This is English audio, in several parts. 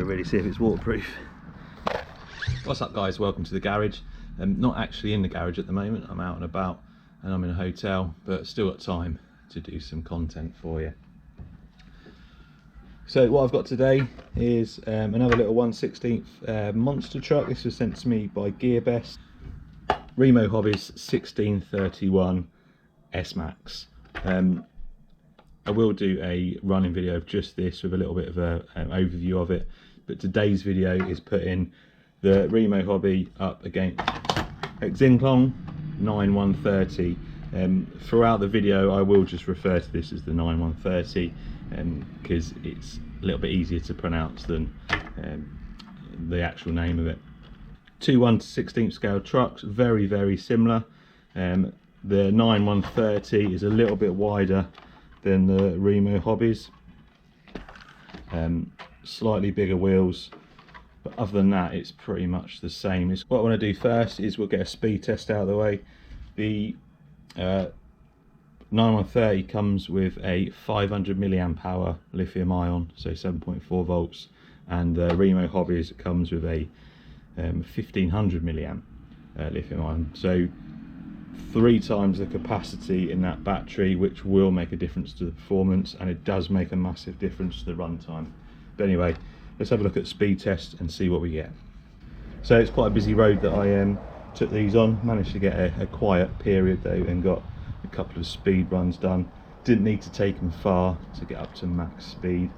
We'll really see if it's waterproof. What's up guys, welcome to the garage. I'm not actually in the garage at the moment, I'm out and about and I'm in a hotel, but still got time to do some content for you. So what I've got today is another little 1/16 monster truck. This was sent to me by GearBest. Remo Hobby's 1631 SMAX. I will do a running video of just this with a little bit of an overview of it, but today's video is putting the Remo Hobby up against Xinglehong 9130. Throughout the video I will just refer to this as the 9130 because it's a little bit easier to pronounce than the actual name of it. Two 1/16 scale trucks, very similar. The 9130 is a little bit wider than the Remo Hobbies, slightly bigger wheels, but other than that it's pretty much the same. What I want to do first is we'll get a speed test out of the way. The 9130 comes with a 500 milliamp hour lithium ion, so 7.4 volts, and the Remo Hobbies comes with a 1500 milliamp lithium ion, so 3 times the capacity in that battery, which will make a difference to the performance, and it does make a massive difference to the runtime. But anyway, let's have a look at the speed test and see what we get. So it's quite a busy road that I took these on. Managed to get a quiet period though and got a couple of speed runs done. Didn't need to take them far to get up to max speed.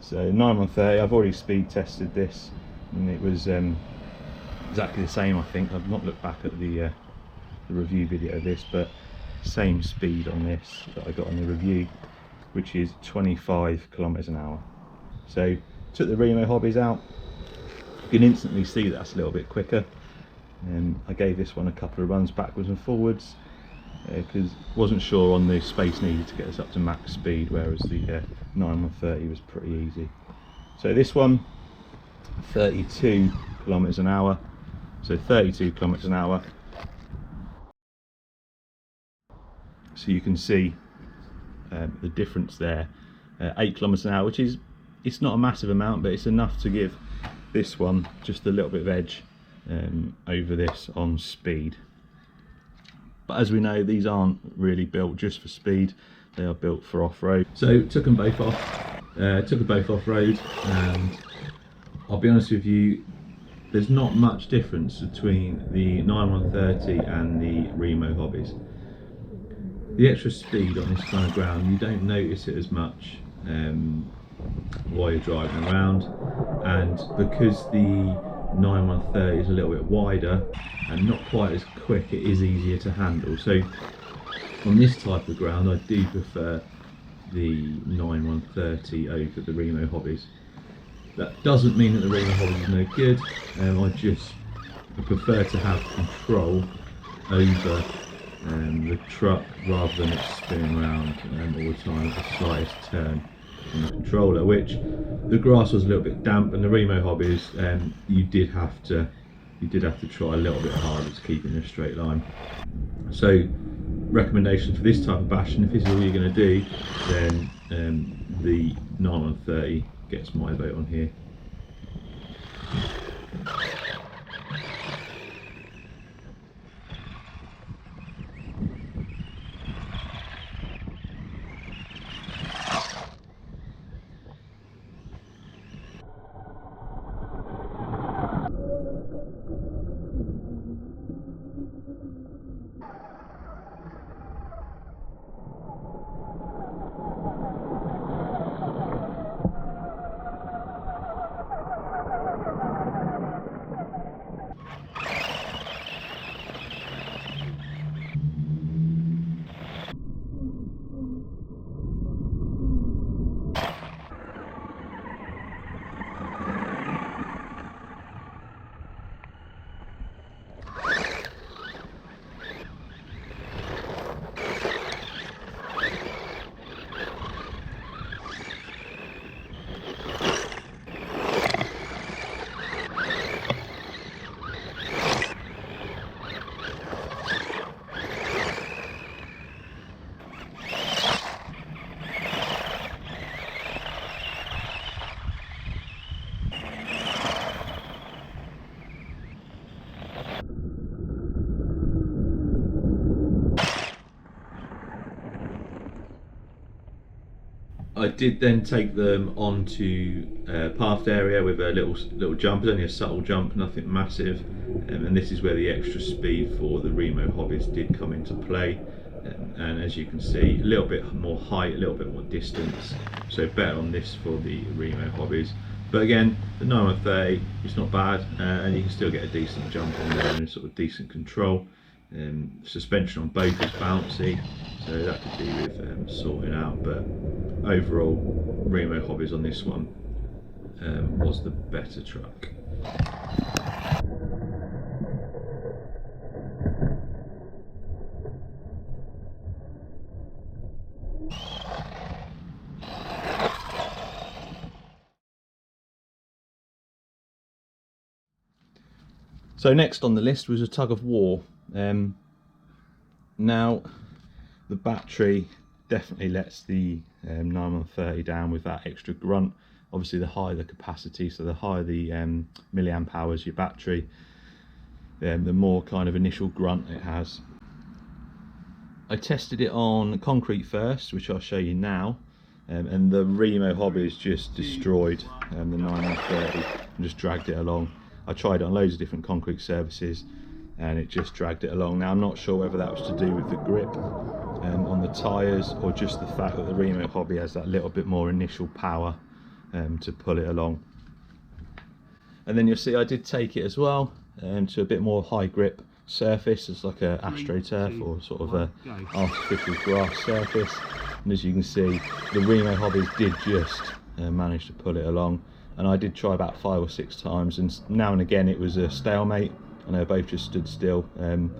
So 9130, I've already speed tested this and it was exactly the same. I think I've not looked back at the review video of this, but same speed on this that I got on the review, which is 25 kilometers an hour. So took the Remo Hobbies out, you can instantly see that's a little bit quicker. I gave this one a couple of runs backwards and forwards because wasn't sure on the space needed to get us up to max speed, whereas the 9130 was pretty easy. So this one 32 kilometers an hour, so 32 kilometers an hour. So you can see the difference there. 8 kilometers an hour, which is, it's not a massive amount, but it's enough to give this one just a little bit of edge over this on speed. But as we know, these aren't really built just for speed, they are built for off-road. So took them both off-road, and I'll be honest with you, there's not much difference between the 9130 and the Remo Hobbies. The extra speed on this kind of ground, you don't notice it as much while you're driving around, and because the 9130 is a little bit wider and not quite as quick, it is easier to handle. So on this type of ground I do prefer the 9130 over the Remo Hobbies. That doesn't mean that the Remo Hobbies is no good, I prefer to have control over the truck rather than it spinning around all the time with the slightest turn on the controller, which the grass was a little bit damp, and the Remo Hobbies you did have to try a little bit harder to keep it in a straight line. So recommendation for this type of bash, and if this is all you're going to do, then the 9130 gets my vote on here. I did then take them onto a pathed area with a little jump, only a subtle jump, nothing massive, and this is where the extra speed for the Remo Hobbies did come into play. And as you can see, a little bit more height, a little bit more distance, so better on this for the Remo Hobbies. But again, the 930, it's not bad, and you can still get a decent jump on there and sort of decent control. Suspension on both is bouncy, so that could be with sorting out, but overall Remo Hobbies on this one was the better truck. So next on the list was a Tug of War. Now the battery definitely lets the 9130 down with that extra grunt. Obviously the higher the capacity, so the higher the milliamp hours your battery, the more kind of initial grunt it has. I tested it on concrete first, which I'll show you now, and the Remo Hobbies just destroyed the 9130 and just dragged it along. I tried it on loads of different concrete surfaces and it just dragged it along. Now I'm not sure whether that was to do with the grip on the tyres or just the fact that the Remo Hobby has that little bit more initial power to pull it along. And then you'll see I did take it as well to a bit more high grip surface. It's like a AstroTurf or sort of a artificial grass surface, and as you can see the Remo Hobbies did just manage to pull it along. And I did try about 5 or 6 times, and now and again it was a stalemate and they both just stood still. None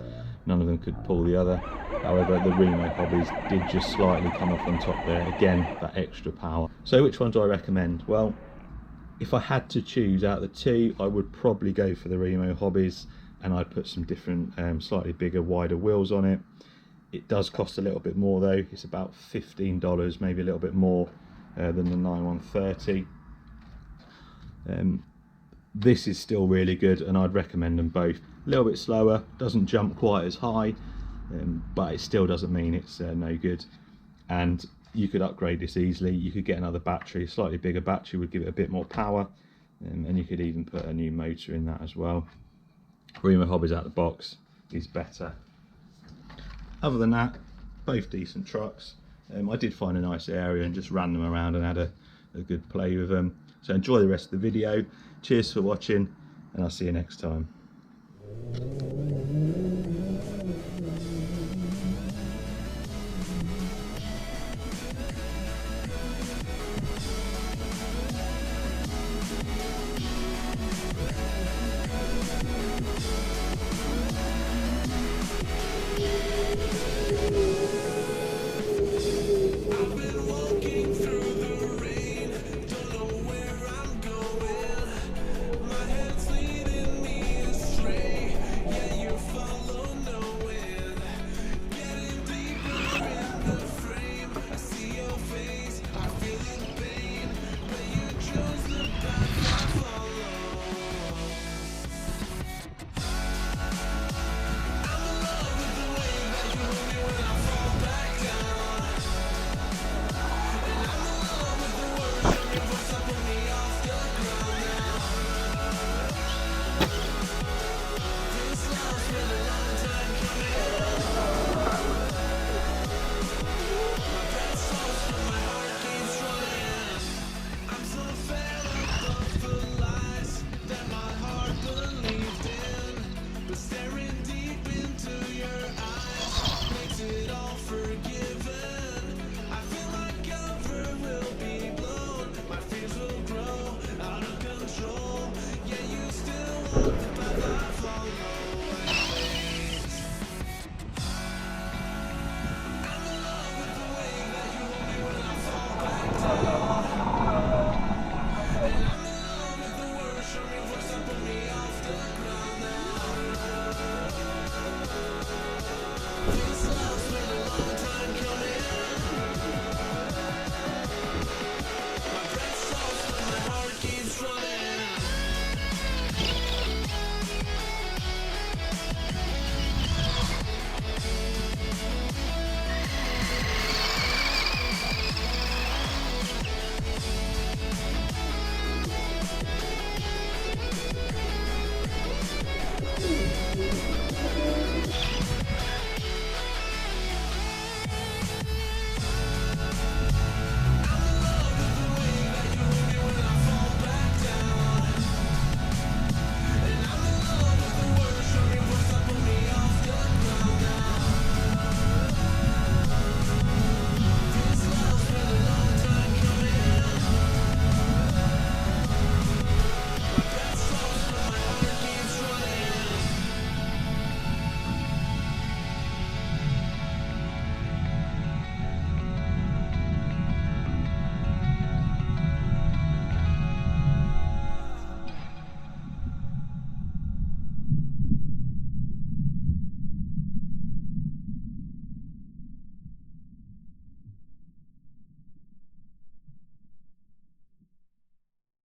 of them could pull the other. However, the Remo Hobbies did just slightly come off on top there. Again, that extra power. So which one do I recommend? Well, if I had to choose out of the two, I would probably go for the Remo Hobbies, and I'd put some different slightly bigger, wider wheels on it. It does cost a little bit more though. It's about $15, maybe a little bit more than the 9130. This is still really good, and I'd recommend them both. A little bit slower, doesn't jump quite as high, but it still doesn't mean it's no good. And you could upgrade this easily. You could get another battery, a slightly bigger battery would give it a bit more power, and you could even put a new motor in that as well. Remo Hobbies out the box is better. Other than that, both decent trucks. I did find a nice area and just ran them around and had a good play with them. So enjoy the rest of the video. Cheers for watching, and I'll see you next time.